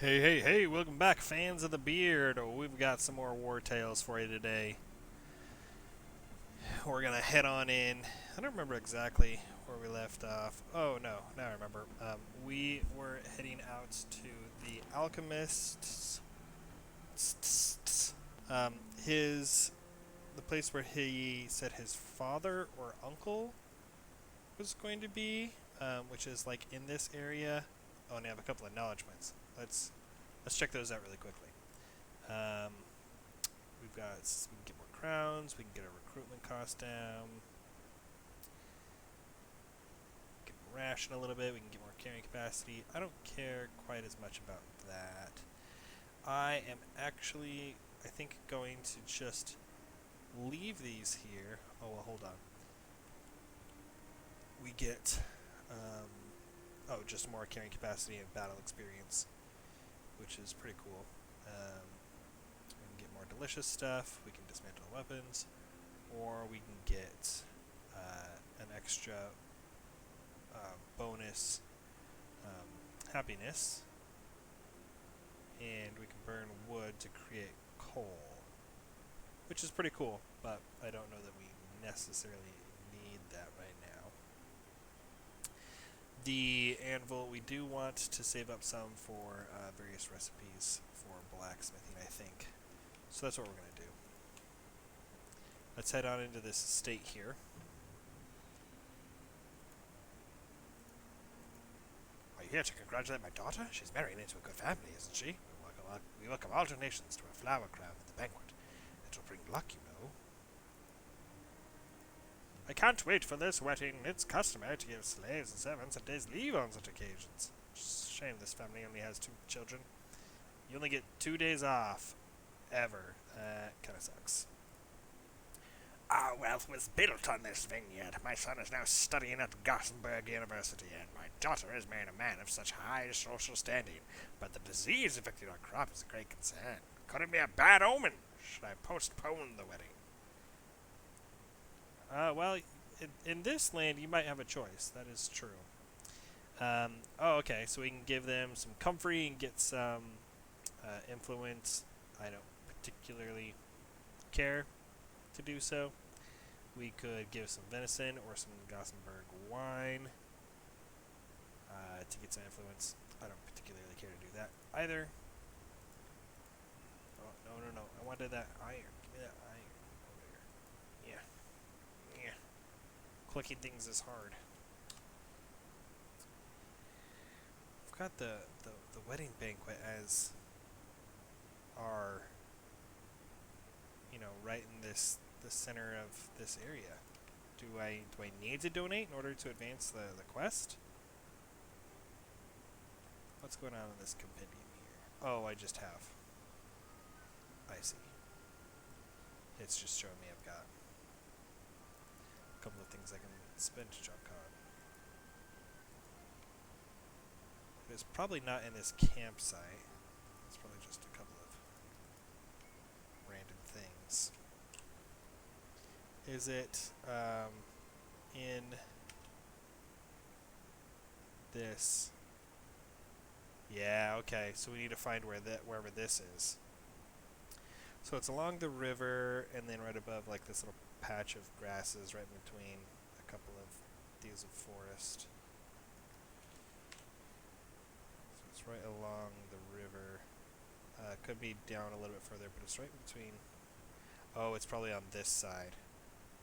Hey, hey, hey, welcome back, fans of the beard. We've got some more WarTales for you today. We're going to head on in. I don't remember exactly where we left off. Oh, no, now I remember. We were heading out to the alchemist's. Um, his. The place where he said his father or uncle was going to be, which is like in this area. Oh, and I have a couple of acknowledgements. Let's check those out really quickly. Um, we can get more crowns. We can get our recruitment cost down. Get ration a little bit. We can get more carrying capacity. I don't care quite as much about that. I am actually, I think, going to just leave these here. Oh well, hold on. We get, just more carrying capacity and battle experience, which is pretty cool. We can get more delicious stuff. We can dismantle weapons, or we can get an extra bonus happiness, and we can burn wood to create coal, which is pretty cool, but I don't know that we necessarily need that right now. The anvil, we do want to save up some for various recipes for blacksmithing, I think. So that's what we're going to do. Let's head on into this estate here. Are you here to congratulate my daughter? She's marrying into a good family, isn't she? We welcome all donations to a flower crown at the banquet. It'll bring luck, you know. I can't wait for this wedding. It's customary to give slaves and servants a day's leave on such occasions. Shame this family only has 2 children. You only get 2 days off. Ever. Kinda sucks. Our wealth was built on this vineyard. My son is now studying at Gothenburg University, and my daughter is marrying a man of such high social standing. But the disease affecting our crop is a great concern. Could it be a bad omen? Should I postpone the wedding? Well, in this land, you might have a choice. That is true. Okay. So we can give them some comfrey and get some influence. I don't particularly care to do so. We could give some venison or some Gothenburg wine to get some influence. I don't particularly care to do that either. Oh, no. I wanted that iron. Give me that iron over here. Yeah. Clicking things is hard. I've got the wedding banquet as our, right in the center of this area. Do I need to donate in order to advance the quest? What's going on in this compendium here? Oh, I just have. I see. It's just showing me I've got a couple of things I can spend junk on. It's probably not in this campsite. It's probably just a couple of random things. Is it in this? Yeah, okay. So we need to find wherever this is. So it's along the river, and then right above, like this little patch of grasses, right in between a couple of these of forest. So it's right along the river. Could be down a little bit further, but it's right between. Oh, it's probably on this side.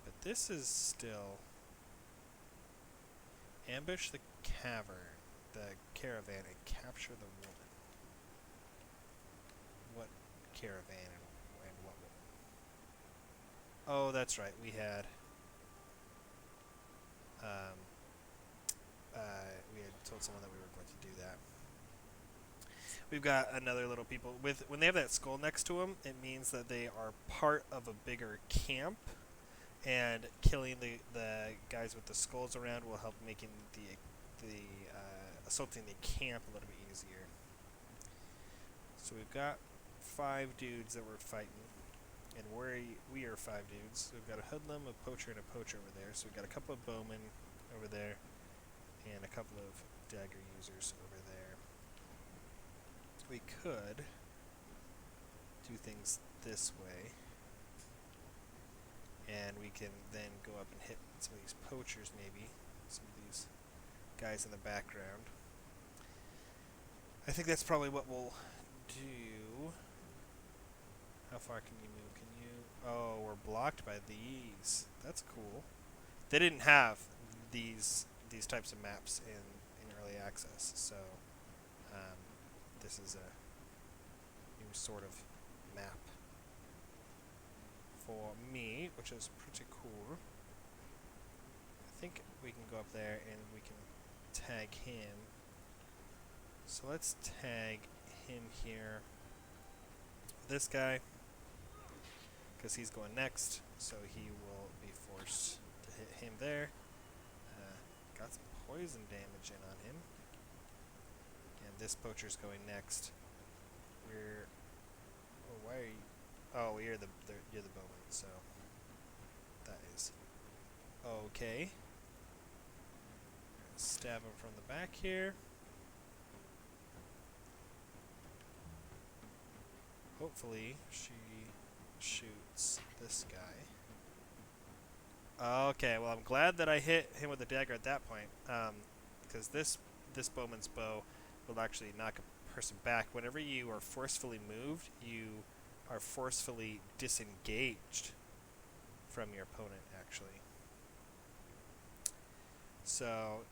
But this is still. Ambush the caravan, and capture the woman. What caravan and what woman? Oh, that's right. Um, we had told someone that we were going to do that. We've got another little people with when they have that skull next to them. It means that they are part of a bigger camp, and killing the guys with the skulls around will help making the assaulting the camp a little bit easier. So we've got 5 dudes that we're fighting, and we are 5 dudes. So we've got a hoodlum, a poacher, and a poacher over there. So we've got a couple of bowmen over there, and a couple of dagger users over there. we could do things this way, and we can then go up and hit some of these poachers, maybe some of these guys in the background. I think that's probably what we'll do. How far can you move? Can you? Oh, we're blocked by these. That's cool. They didn't have these types of maps in early access, so this is a new sort of map for me, which is pretty cool. I think we can go up there and we can tag him. So let's tag him here. This guy, because he's going next, so he will be forced to hit him there. Got some poison damage in on him. And this poacher's going next. We're... Oh, why are you... Oh, you're the bowman, so... That is... Okay. Stab him from the back here. Hopefully, she shoots this guy. Okay, well I'm glad that I hit him with a dagger at that point, because this bowman's bow will actually knock a person back. Whenever you are forcefully moved, you are forcefully disengaged from your opponent, actually. So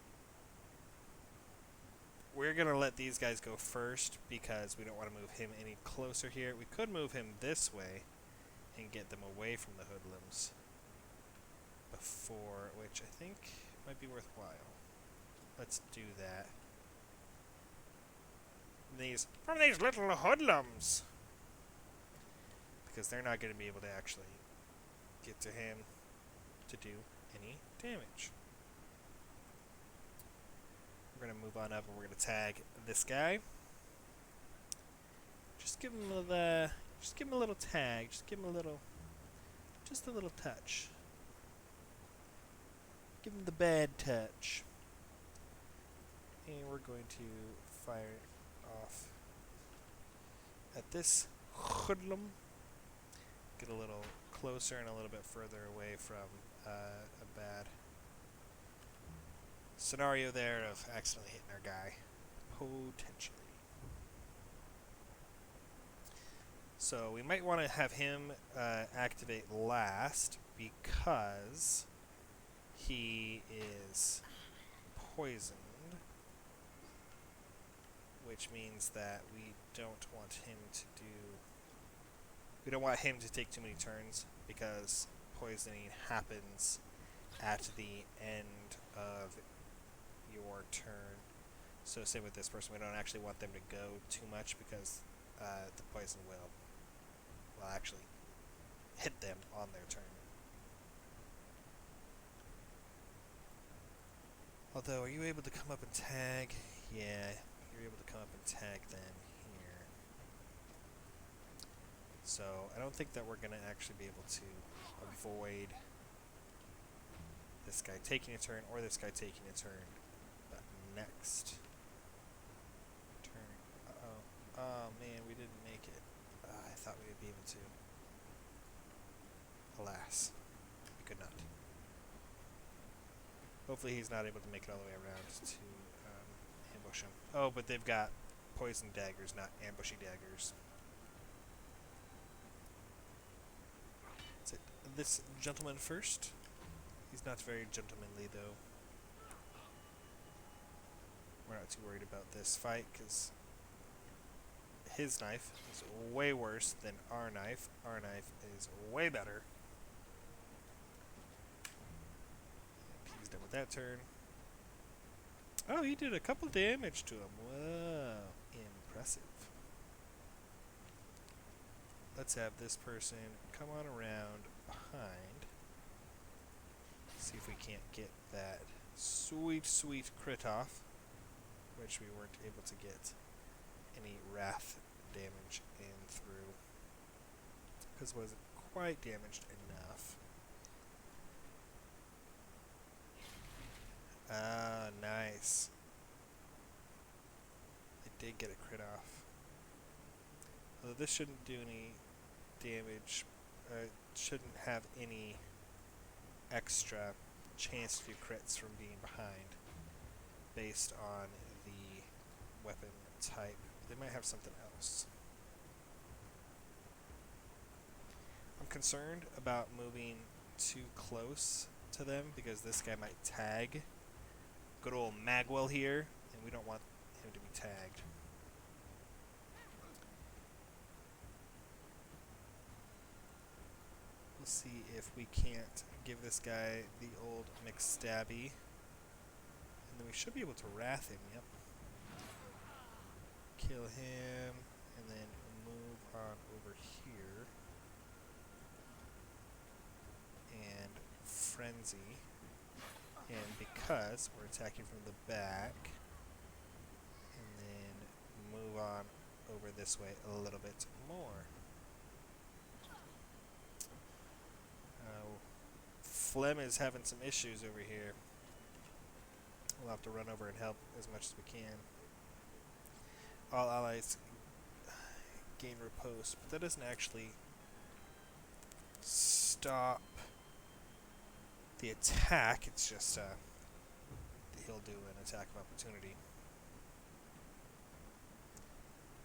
we're going to let these guys go first because we don't want to move him any closer here. We could move him this way and get them away from the hoodlums before, which I think might be worthwhile. Let's do that. From these little hoodlums! Because they're not going to be able to actually get to him to do any damage. We're going to move on up and we're going to tag this guy. Just give him a little tag. Just give him just a little touch. Give him the bad touch. And we're going to fire off at this hoodlum. Get a little closer and a little bit further away from a bad scenario there of accidentally hitting our guy. Potentially. So we might want to have him activate last because he is poisoned, which means that we don't want him to take too many turns because poisoning happens at the end of your turn. So same with this person, we don't actually want them to go too much because the poison will actually hit them on their turn. Although, are you able to come up and tag? Yeah, you're able to come up and tag then here. So, I don't think that we're going to actually be able to avoid this guy taking a turn or this guy taking a turn. But next turn... Uh-oh. Oh, man, we didn't make it. I thought we would be able to. Alas, we could not. Hopefully he's not able to make it all the way around to ambush him. Oh, but they've got poison daggers, not ambushy daggers. Is it this gentleman first? He's not very gentlemanly, though. We're not too worried about this fight, because his knife is way worse than our knife. Our knife is way better. He's done with that turn. Oh, he did a couple damage to him. Whoa. Impressive. Let's have this person come on around behind. See if we can't get that sweet, sweet crit off, which we weren't able to get any wrath damage in through, because it wasn't quite damaged enough. Ah, nice. It did get a crit off. Although this shouldn't do any damage. Shouldn't have any extra chance to do crits from being behind based on the weapon type. They might have something else. I'm concerned about moving too close to them because this guy might tag. Good old Magwell here, and we don't want him to be tagged. We'll see if we can't give this guy the old McStabby. And then we should be able to wrath him, yep. Kill him, and then move on over here. And Frenzy. And because we're attacking from the back, and then move on over this way a little bit more. Flem is having some issues over here. We'll have to run over and help as much as we can. All allies gain riposte, but that doesn't actually stop the attack. It's just he'll do an attack of opportunity.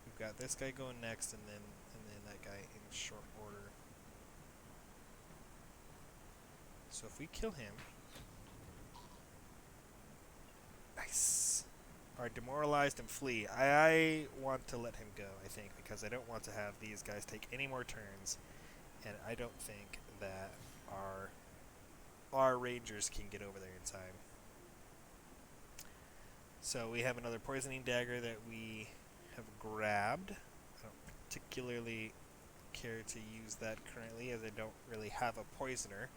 We've got this guy going next, and then that guy in short order. So if we kill him, nice. Are demoralized and flee. I want to let him go, I think, because I don't want to have these guys take any more turns, and I don't think that our rangers can get over there in time. So we have another poisoning dagger that we have grabbed. I don't particularly care to use that currently, as I don't really have a poisoner.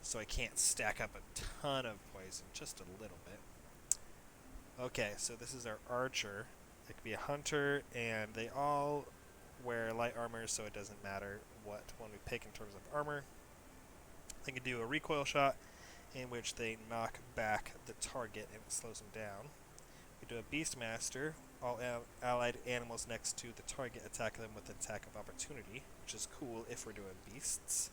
So I can't stack up a ton of poison, just a little bit. Okay, so this is our archer. It could be a hunter, and they all wear light armor, so it doesn't matter what one we pick in terms of armor. They can do a recoil shot, in which they knock back the target and it slows them down. We do a Beastmaster. All allied animals next to the target attack them with an attack of opportunity, which is cool if we're doing beasts.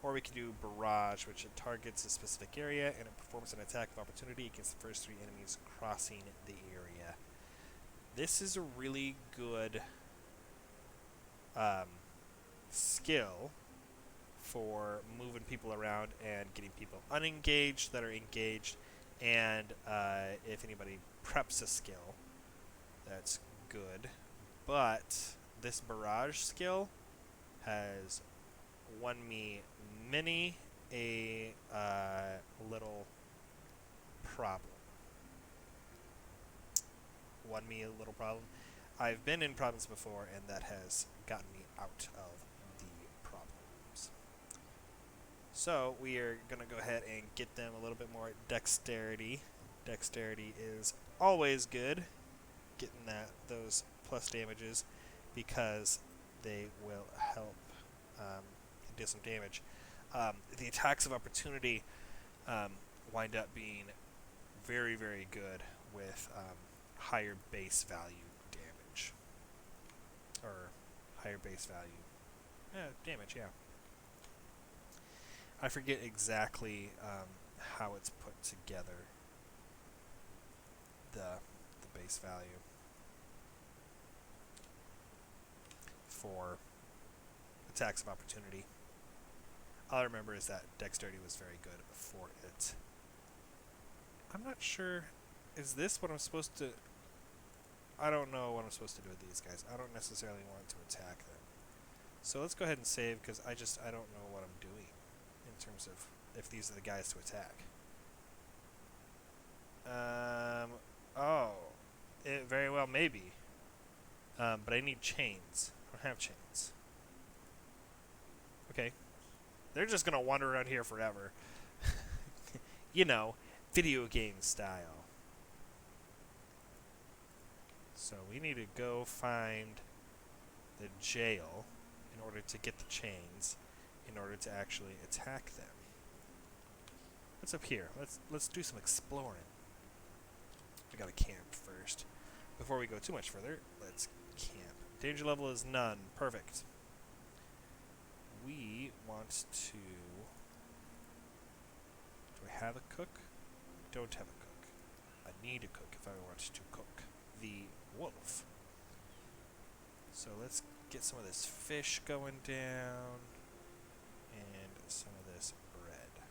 Or we can do Barrage, which it targets a specific area and it performs an attack of opportunity against the first 3 enemies crossing the area. This is a really good skill for moving people around and getting people unengaged that are engaged, and if anybody preps a skill, that's good. But this Barrage skill has won me many a little problem. Won me a little problem. I've been in problems before, and that has gotten me out of the problems. So we are going to go ahead and get them a little bit more dexterity. Dexterity is always good, getting those plus damages, because they will help do some damage. The attacks of opportunity wind up being very, very good with higher base value damage. Or higher base value damage, yeah. I forget exactly how it's put together, the base value for attacks of opportunity. All I remember is that dexterity was very good for it. I'm not sure, is this what I'm supposed to... I don't know what I'm supposed to do with these guys. I don't necessarily want to attack them. So let's go ahead and save, because I don't know what I'm doing in terms of if these are the guys to attack. It very well may be. But I need chains. I don't have chains. Okay. They're just going to wander around here forever. You know, video game style. So we need to go find the jail in order to get the chains, in order to actually attack them. What's up here? Let's do some exploring. We gotta camp first. Before we go too much further, let's camp Danger level is none. Perfect. We want to... Do I have a cook? Don't have a cook. I need a cook if I want to cook the wolf. So let's get some of this fish going down and some of this bread.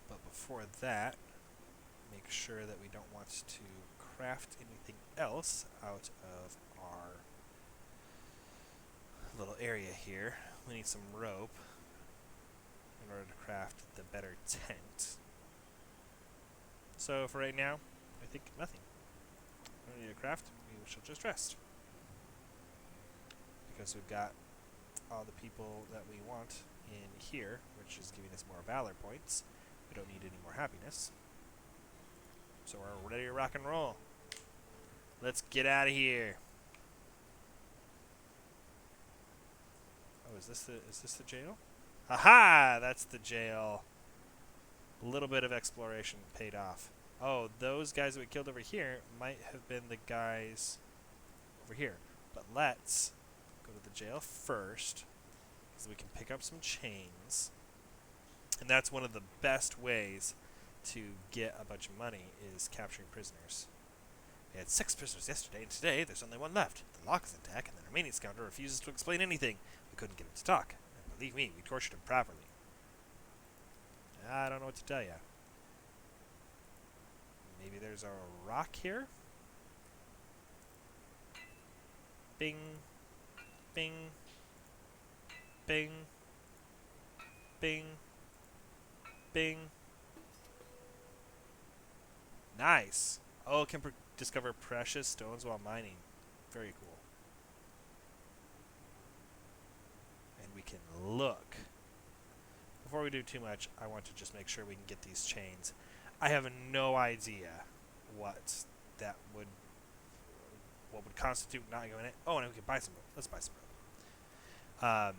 But before that, make sure that we don't want to craft anything else out of our little area here. We need some rope in order to craft the better tent. So for right now, I think nothing. We don't need to craft, we shall just rest. Because we've got all the people that we want in here, which is giving us more valor points. We don't need any more happiness. So we're ready to rock and roll. Let's get out of here. Oh, is this the jail? Aha! That's the jail. A little bit of exploration paid off. Oh, those guys that we killed over here might have been the guys over here. But let's go to the jail first, so we can pick up some chains. And that's one of the best ways to get a bunch of money, is capturing prisoners. We had 6 prisoners yesterday, and today there's only 1 left. The lock is intact, and the remaining scoundrel refuses to explain anything. We couldn't get him to talk. And believe me, we tortured him properly. I don't know what to tell you. Maybe there's a rock here? Bing. Bing. Bing. Bing. Bing. Nice. Oh, it can discover precious stones while mining. Very cool. And we can look. Before we do too much, I want to just make sure we can get these chains. I have no idea what would constitute not going in. Oh, and we can buy some rope. Let's buy some rope.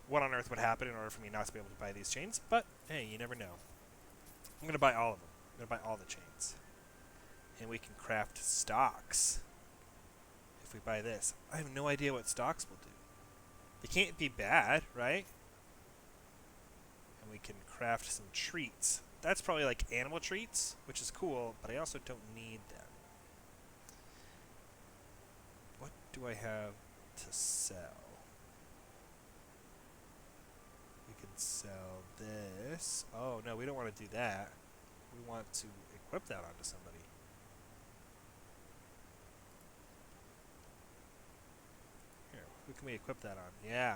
What on earth would happen in order for me not to be able to buy these chains? But hey, you never know. I'm gonna buy all of them. I'm gonna buy all the chains, and we can craft stocks. If we buy this, I have no idea what stocks will do. They can't be bad, right? And we can craft some treats. That's probably like animal treats, which is cool, but I also don't need them. What do I have to sell? We can sell this. Oh, no, we don't want to do that. We want to equip that onto somebody. Here, who can we equip that on? Yeah.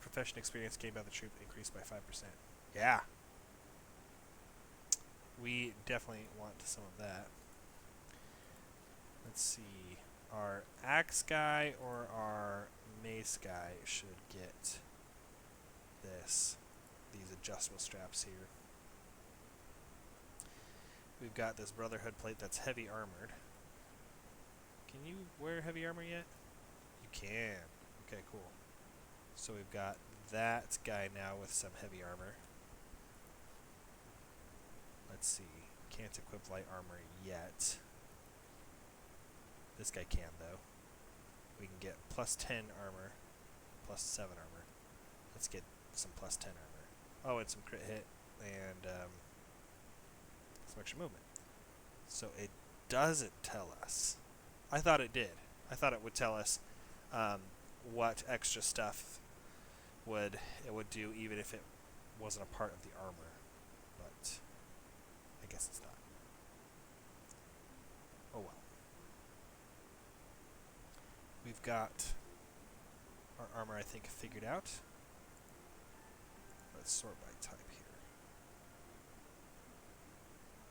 Profession experience gained by the troop increased by 5%. Yeah. We definitely want some of that. Let's see. Our axe guy or our mace guy should get these adjustable straps here. We've got this Brotherhood plate that's heavy armored. Can you wear heavy armor yet? You can. Okay, cool. So we've got that guy now with some heavy armor. Let's see. Can't equip light armor yet. This guy can, though. We can get plus 10 armor, plus 7 armor. Let's get some plus 10 armor. Oh, and some crit hit, and some extra movement. So it doesn't tell us. I thought it did. I thought it would tell us what extra stuff it would do, even if it wasn't a part of the armor. But I guess it's not. Oh well. We've got our armor, I think, figured out. Let's sort by type here.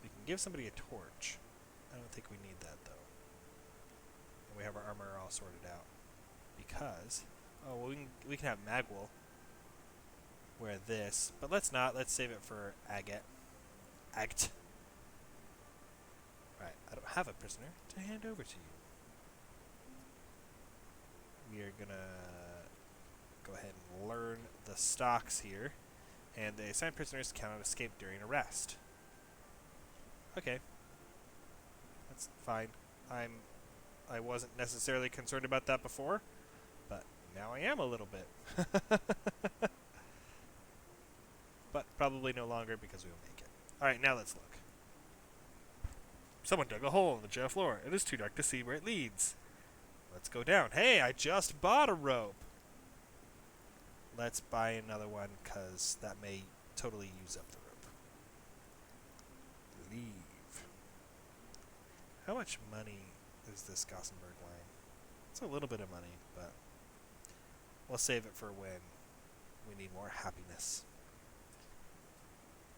We can give somebody a torch. I don't think we need that, though. And we have our armor all sorted out. Because, oh, well, we can have Magwell wear this, but let's not. Let's save it for Agate. Right, I don't have a prisoner to hand over to you. We are gonna go ahead and learn the stocks here, and they assign prisoners to count on escape during arrest. Okay. That's fine. I wasn't necessarily concerned about that before, but now I am a little bit. But probably no longer because we will make it. Alright, now let's look. Someone dug a hole in the jail floor. It is too dark to see where it leads. Let's go down. Hey, I just bought a rope. Let's buy another one because that may totally use up the rope. Leave. How much money is this Gothenburg line? It's a little bit of money, but we'll save it for when we need more happiness.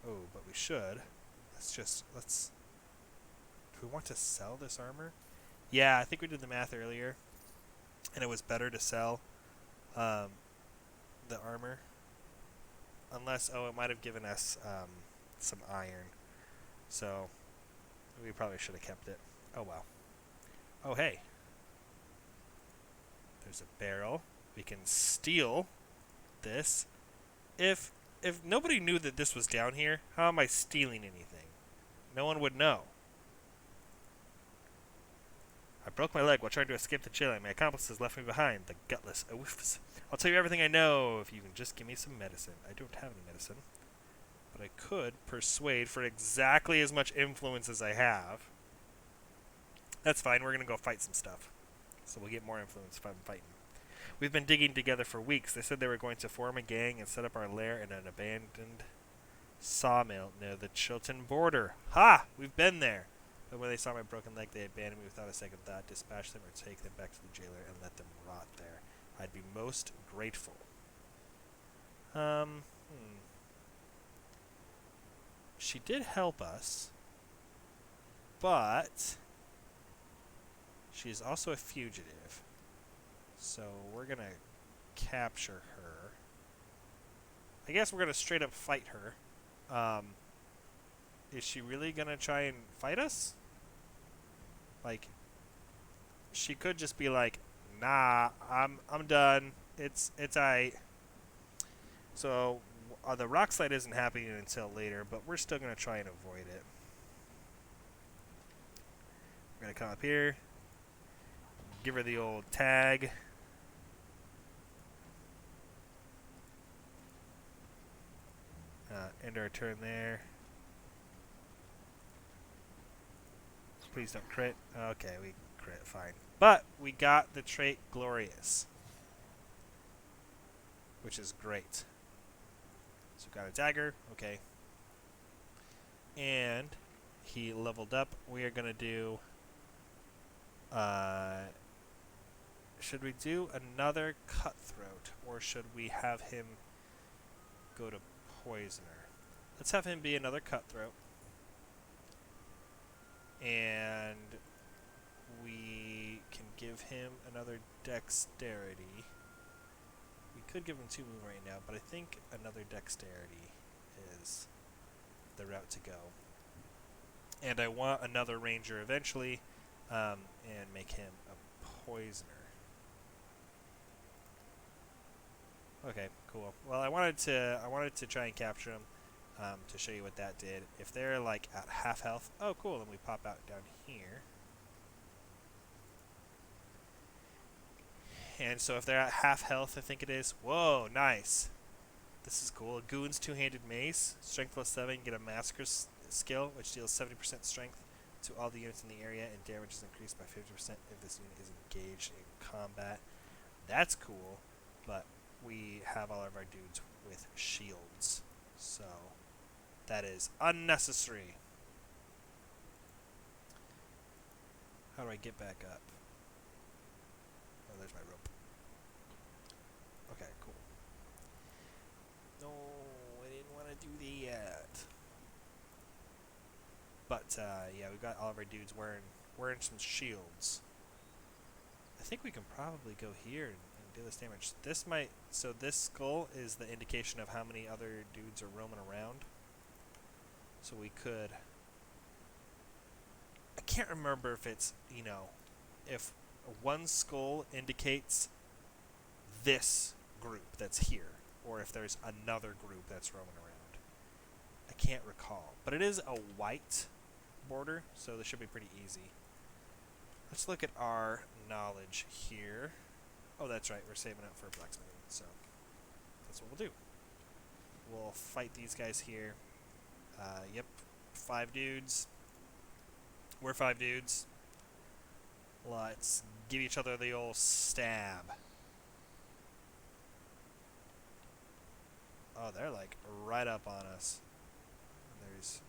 Oh, but we should. Let's... Do we want to sell this armor? Yeah, I think we did the math earlier. And it was better to sell the armor. Unless, it might have given us some iron. So, we probably should have kept it. Oh, well. Oh, hey. There's a barrel. We can steal this. If nobody knew that this was down here, how am I stealing anything? No one would know. I broke my leg while trying to escape the jailer. My accomplices left me behind, the gutless oafs. I'll tell you everything I know if you can just give me some medicine. I don't have any medicine. But I could persuade for exactly as much influence as I have. That's fine. We're going to go fight some stuff. So we'll get more influence if I'm fighting. We've been digging together for weeks. They said they were going to form a gang and set up our lair in an abandoned sawmill near the Chilton border. Ha! We've been there. But when they saw my broken leg, they abandoned me without a second thought, dispatched them or take them back to the jailer and let them rot there. I'd be most grateful. She did help us, but she's also a fugitive. So we're going to capture her. I guess we're going to straight up fight her. Is she really going to try and fight us? Like, she could just be like, nah, I'm done. It's aight. So the rock slide isn't happening until later, but we're still going to try and avoid it. We're going to come up here, give her the old tag. End our turn there. Please don't crit. Okay, we crit, fine. But we got the trait Glorious, which is great. So we got a dagger, okay. And he leveled up. We are going to do... should we do another Cutthroat, or should we have him go to Poisoner? Let's have him be another Cutthroat. And we can give him another Dexterity. We could give him 2 move right now, but I think another Dexterity is the route to go. And I want another Ranger eventually, and make him a Poisoner. Okay, cool. Well, I wanted to try and capture him. To show you what that did. If they're like at half health, oh cool, then we pop out down here. And so if they're at half health, I think it is. Whoa, nice. This is cool. Goon's two-handed mace, strength +7, get a massacre skill, which deals 70% strength to all the units in the area, and damage is increased by 50% if this unit is engaged in combat. That's cool, but we have all of our dudes with shields, so that is unnecessary. How do I get back up? Oh, there's my rope. Okay, cool. No, I didn't want to do that. But, yeah, we've got all of our dudes wearing some shields. I think we can probably go here and do this damage. So this skull is the indication of how many other dudes are roaming around. So we could... I can't remember if it's, if one skull indicates this group that's here, or if there's another group that's roaming around. I can't recall. But it is a white border, so this should be pretty easy. Let's look at our knowledge here. Oh, that's right. We're saving up for blacksmithing, so that's what we'll do. We'll fight these guys here. Yep, 5 dudes. We're 5 dudes. Let's give each other the old stab. Oh, they're like right up on us. And there's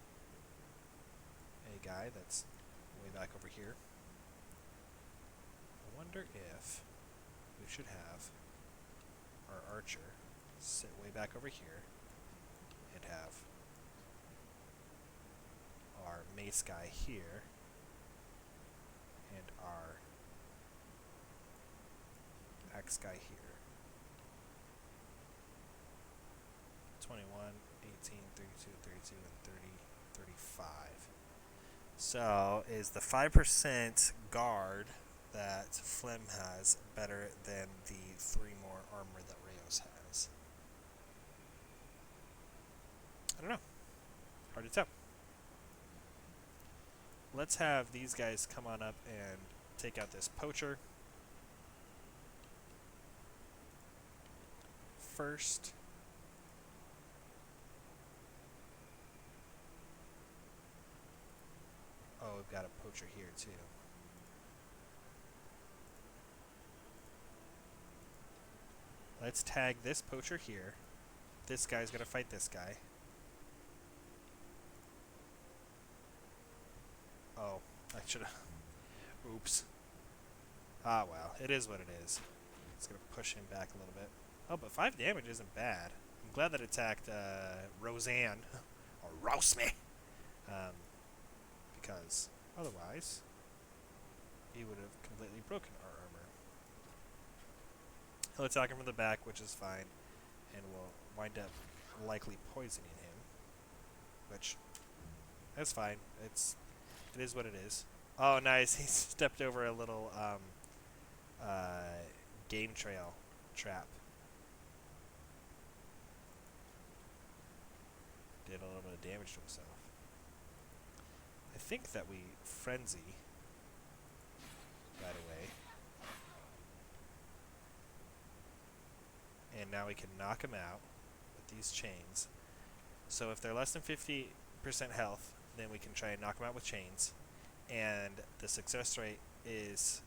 a guy that's way back over here. I wonder if we should have our archer sit way back over here and have our mace guy here and our axe guy here. 21, 18, 32, 32, and 30, 35. So is the 5% guard that Flim has better than the 3 more armor that Rayos has? I don't know. Hard to tell. Let's have these guys come on up and take out this poacher first. Oh, we've got a poacher here too. Let's tag this poacher here. This guy's gonna fight this guy. Oh, I should have. Oops. Ah, well, it is what it is. It's gonna push him back a little bit. Oh, but 5 damage isn't bad. I'm glad that it attacked Roseanne or Rouse-me. Because otherwise, he would have completely broken our armor. He'll attack him from the back, which is fine, and we'll wind up likely poisoning him, which that's fine. It is what it is. Oh, nice! He stepped over a little game trail trap. Did a little bit of damage to himself. I think that we frenzy right away. And now we can knock him out with these chains. So if they're less than 50% health, then we can try and knock them out with chains. And the success rate is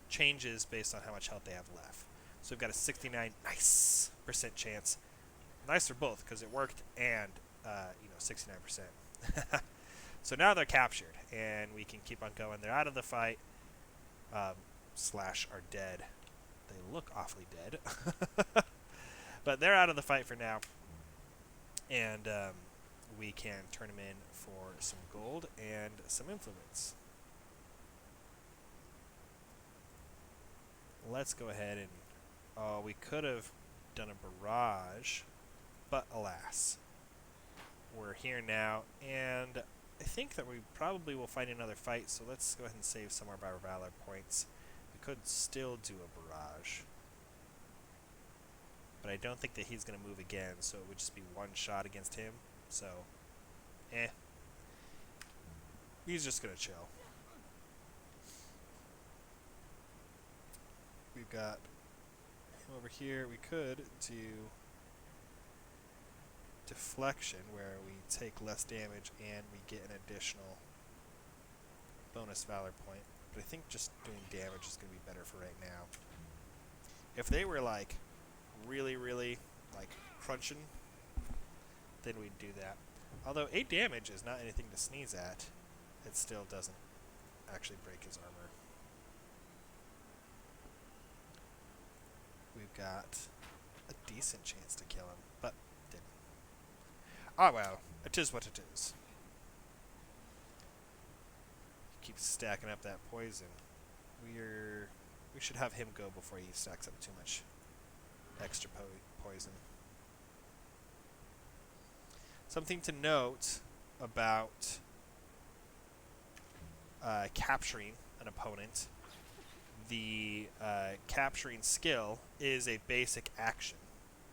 changes based on how much health they have left. So we've got a 69% chance. Nice for both because it worked, and 69%. So now they're captured, and we can keep on going. They're out of the fight, slash are dead. They look awfully dead, but they're out of the fight for now, and we can turn them in for some gold and some influence. Let's go ahead and we could have done a barrage, but alas, we're here now, and I think that we probably will fight another fight, so let's go ahead and save some of our valor points. We could still do a barrage, but I don't think that he's going to move again, so it would just be one shot against him, so he's just going to chill. We've got him over here. We could do deflection, where we take less damage and we get an additional bonus valor point. But I think just doing damage is going to be better for right now. If they were like really, really like crunching, then we'd do that. Although 8 damage is not anything to sneeze at, it still doesn't actually break his armor. We've got a decent chance to kill him, but didn't. Ah well, it is what it is. He keeps stacking up that poison. We should have him go before he stacks up too much extra poison. Something to note about capturing an opponent. The capturing skill is a basic action,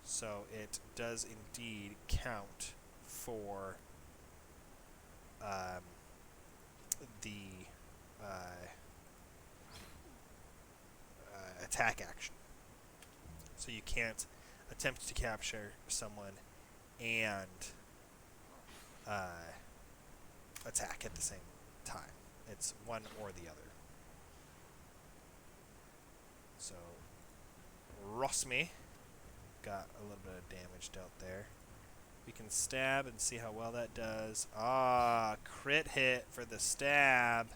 so it does indeed count for the attack action. So you can't attempt to capture someone and uh, attack at the same time. It's one or the other. So Rosmi got a little bit of damage dealt there. We can stab and see how well that does. Ah, crit hit for the stab.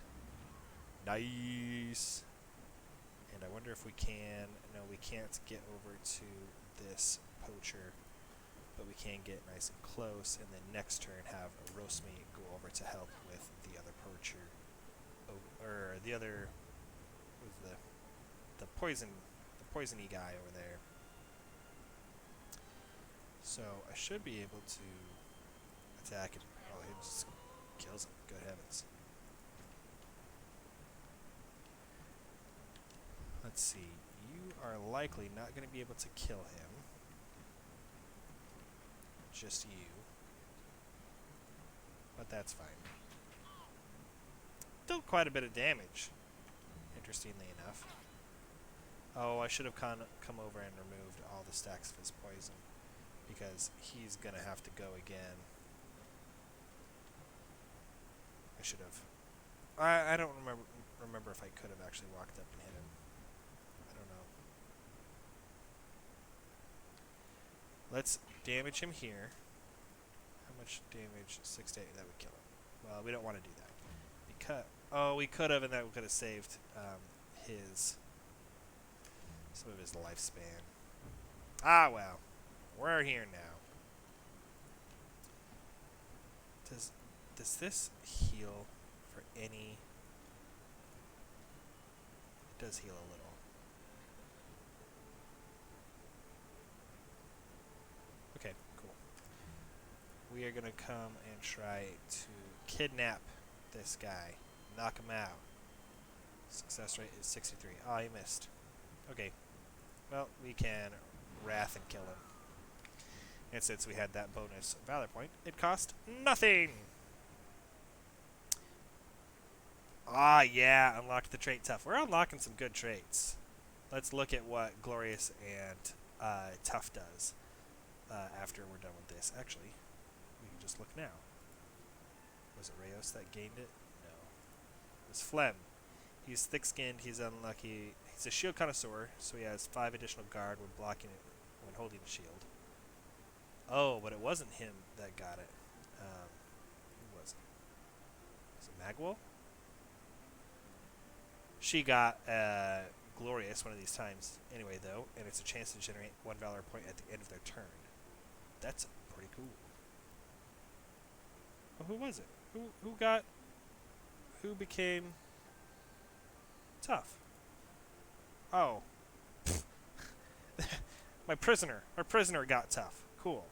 Nice. And I wonder if we can... No, we can't get over to this poacher, but we can get nice and close, and then next turn have a Rosmi go over to help with the other poacher. Or the other... with the poisony guy over there. So I should be able to attack him. Oh, it just kills him. Good heavens. Let's see. You are likely not going to be able to kill him. Just you. But that's fine. Still quite a bit of damage, interestingly enough. Oh, I should have come over and removed all the stacks of his poison, because he's going to have to go again. I should have. I don't remember if I could have actually walked up and hit him. I don't know. Let's damage him here. How much damage? 6 to 8. That would kill him. Well, we don't want to do that. Because we could have, and that could have saved some of his lifespan. Ah, well. We're here now. Does this heal for any... It does heal a little. Okay, cool. We are going to come and try to kidnap this guy. Knock him out. Success rate is 63. Ah, he missed. Okay. Well, we can wrath and kill him. And since we had that bonus valor point, it cost nothing! Ah, yeah, unlocked the trait Tough. We're unlocking some good traits. Let's look at what Glorious and Tough does after we're done with this. Actually, we can just look now. Was it Rayos that gained it? No. It was Phlegm. He's thick-skinned, he's unlucky. He's a shield connoisseur, so he has 5 additional guard when blocking it, when holding a shield. Oh, but it wasn't him that got it. Who was it? Was it Magwell? She got Glorious one of these times anyway, though, and it's a chance to generate 1 valor point at the end of their turn. That's pretty cool. Oh, who was it? Who became Tough? Oh. Our prisoner got Tough. Cool.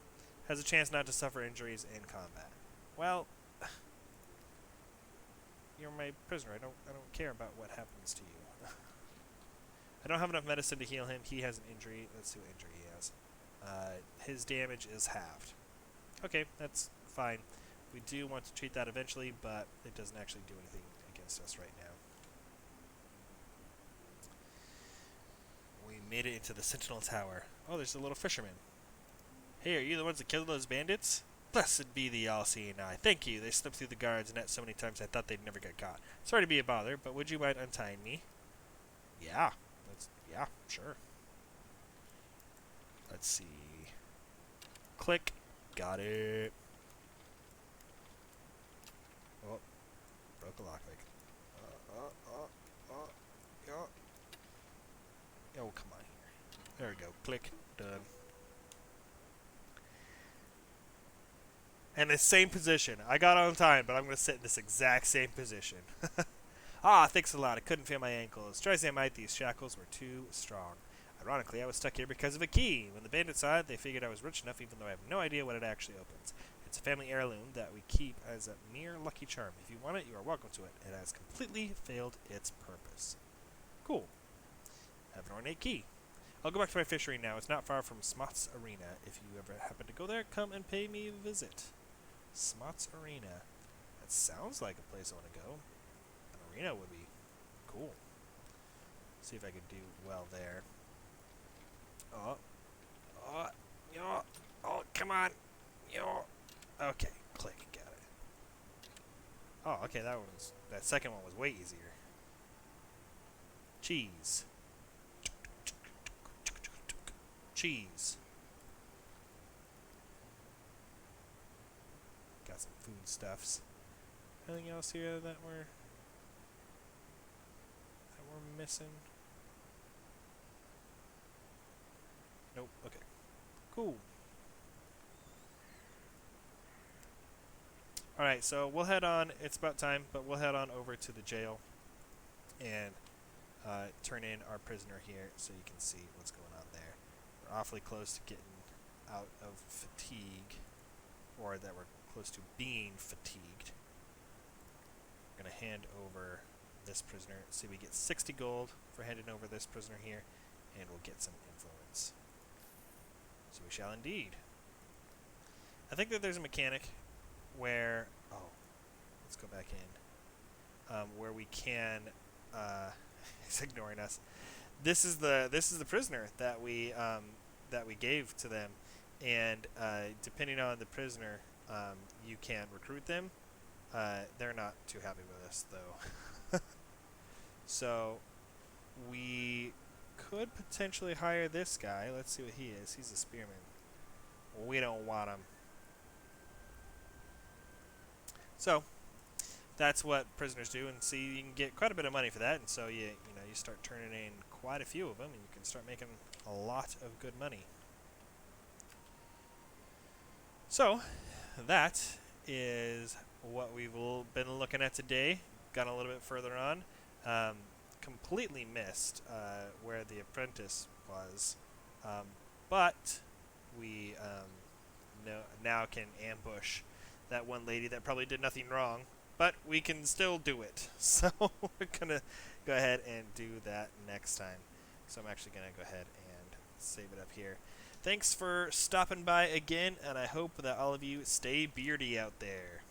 Has a chance not to suffer injuries in combat. Well, you're my prisoner. I don't care about what happens to you. I don't have enough medicine to heal him. He has an injury. Let's see what injury he has. His damage is halved. Okay, that's fine. We do want to treat that eventually, but it doesn't actually do anything against us right now. We made it into the Sentinel Tower. Oh, there's a little fisherman. Hey, are you the ones that killed those bandits? Blessed be the all-seeing eye. Thank you. They slipped through the guard's net so many times I thought they'd never get caught. Sorry to be a bother, but would you mind untying me? Yeah. Yeah, sure. Let's see. Click. Got it. Oh. Broke a lockpick. Yeah. Oh, come on here. There we go. Click. Done. And the same position. I got on time, but I'm going to sit in this exact same position. Ah, thanks a lot. I couldn't feel my ankles. Try as I might, these shackles were too strong. Ironically, I was stuck here because of a key. When the bandits saw it, they figured I was rich enough, even though I have no idea what it actually opens. It's a family heirloom that we keep as a mere lucky charm. If you want it, you are welcome to it. It has completely failed its purpose. Cool. Have an ornate key. I'll go back to my fishery now. It's not far from Smots Arena. If you ever happen to go there, come and pay me a visit. Smots Arena. That sounds like a place I want to go. An arena would be cool. See if I could do well there. Oh, oh, yo, oh, come on, yo. Okay, click, got it. Oh, okay, that second one was way easier. Cheese. Cheese. Got some foodstuffs. Anything else here that we're missing? Nope. Okay. Cool. All right, so we'll head on. It's about time, but we'll head on over to the jail and turn in our prisoner here so you can see what's going on there. We're awfully close to getting out of fatigue, or that we're close to being fatigued. We're going to hand over this prisoner. See, we get 60 gold for handing over this prisoner here, and we'll get some influence. So we shall indeed. I think that there's a mechanic where, let's go back in, where we can, it's ignoring us. This is the prisoner that we gave to them, and depending on the prisoner, you can recruit them. They're not too happy with us though. So we could potentially hire this guy. Let's see what he is. He's a spearman. Well, we don't want him. So that's what prisoners do, and see, you can get quite a bit of money for that, and so you start turning in quite a few of them, and you can start making a lot of good money. So that is what we've been looking at today. Got a little bit further on. Completely missed where the apprentice was, but we now can ambush that one lady that probably did nothing wrong, but we can still do it. So we're going to go ahead and do that next time. So I'm actually going to go ahead and save it up here. Thanks for stopping by again, and I hope that all of you stay beardy out there.